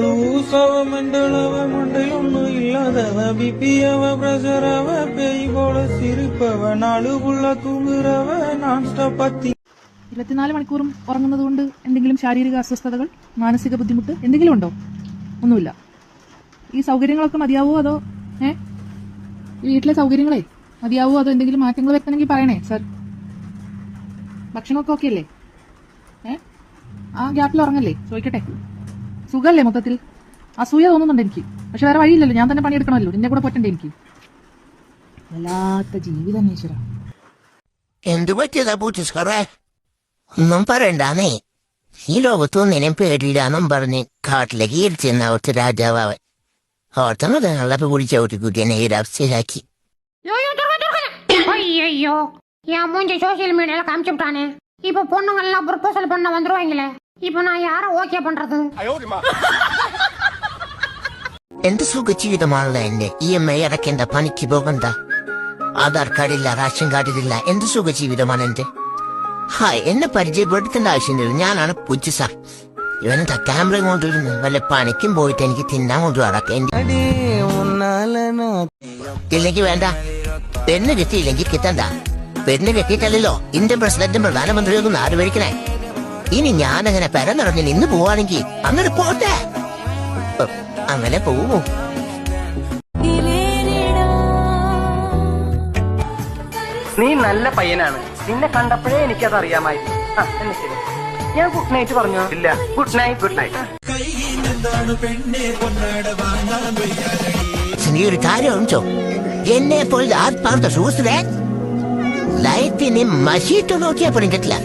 ലൂസവ മെന്റളവ മണ്ടയൊന്നും ഇല്ലാതവ ബിപിയവ പ്രഷറവ പേയ് പോലെ സിരിപ്പവ നാളുകുള്ള തൂങ്ങുറവ non stop പത്തി 24 മണിക്കൂറും ഉറങ്ങുന്നത് കൊണ്ട് എന്തെങ്കിലും ശാരീരിക അസ്വസ്ഥതകൾ, മാനസിക ബുദ്ധിമുട്ട് എന്തെങ്കിലും ഉണ്ടോ? ഒന്നുമില്ല. ഈ സൗകര്യങ്ങളൊക്കെ മതിയാവോ അതോ ഈ വീട്ടിലെ സൗകര്യങ്ങളെ മതിയാവോ അതോ എന്തെങ്കിലും മാറ്റങ്ങൾ വരുത്തണമെങ്കിൽ പറയണേ സർ. ഭക്ഷണമൊക്കെ ഓക്കെ അല്ലേ? ആ ഗ്യാപ്പിൽ ഉറങ്ങല്ലേ? ചോദിക്കട്ടെ, സുഖമല്ലേ മൊത്തത്തിൽ? അസൂയ തോന്നുന്നുണ്ട് എനിക്ക്. പക്ഷെ വേറെ വഴിയില്ലല്ലോ, ഞാൻ തന്നെ പണിയെടുക്കണമല്ലോ, നിന്റെ കൂടെ പറ്റണ്ടേ എനിക്ക്? വല്ലാത്ത ജീവിതം ഈശ്വര. എന്തു പറ്റിയതാ പൂച്ചസ്കറേ? ഒന്നും പറയണ്ടാന്നേ. ഈ ലോകത്തൊന്നിനും പേടിയില്ലാന്നും പറഞ്ഞ് കാട്ടിലേക്ക് ഇരിച്ചെന്ന ഒറ്റ രാജാവൻ ഓർത്തണതങ്ങളപ്പോ കൂടി ചവിട്ടിക്കുട്ടി എന്നെ ഈ അവസ്ഥയിലാക്കി. ஐயோ என் மூஞ்சி சோசியல் மீடியால காமிச்சுட்டானே. இப்ப பொண்ணுங்கெல்லாம் ப்ரொபோசல் பண்ண வந்துருவாங்களே. இப்ப நான் யார ஓகே பண்றது? എന്ത് സുഖ ജീവിതമാണല്ലോ എന്റെ. EMI അടക്കേണ്ട, പണിക്ക് പോകണ്ട, ആധാർ കാർഡില്ല, റേഷൻ കാർഡില്ല. എന്ത് സുഖ ജീവിതമാണ് എന്റെ. ഹായ്, എന്നെ പരിചയപ്പെടുത്തേണ്ട ആവശ്യമില്ല. ഞാനാണ് പുച്ഛ. ഇവനെന്താ ക്യാമറ കൊണ്ടിരുന്നു വല്ല പണിക്കും പോയിട്ട് എനിക്ക് തിന്നാൻ കൊണ്ടുവരാം. ഇല്ലെങ്കിൽ വേണ്ട, പെണ്ണ് കിട്ടിയില്ലെങ്കിൽ കിട്ടണ്ട. പെണ്ണ് കെട്ടിയിട്ടല്ലോ ഇന്ത്യൻ പ്രസിഡന്റും പ്രധാനമന്ത്രിയൊന്നും നാട് ഭരിക്കണേ. ഇനി ഞാനങ്ങനെ പെര നിറഞ്ഞ് നിന്ന് പോവാണെങ്കിൽ അങ്ങനെ പോട്ടെ, അങ്ങനെ പോവോ? നീ നല്ല പയ്യനാണ്. നിന്നെ കണ്ടപ്പോഴേ എനിക്കത് അറിയാമായിരുന്നു. എന്നെ ശരി, ഞാൻ ഗുഡ് നൈറ്റ് പറഞ്ഞു. ഇല്ല, ഗുഡ് നൈറ്റ്. Good night. നീ ഒരു കാര്യം ചോ, എന്നെ പോലെ ആത്മാർത്ഥ സുഹൃത്തുക്കളെ ലൈഫിനെ മഷിയിട്ട് നോക്കിയപ്പോഴും കിട്ടില്ല.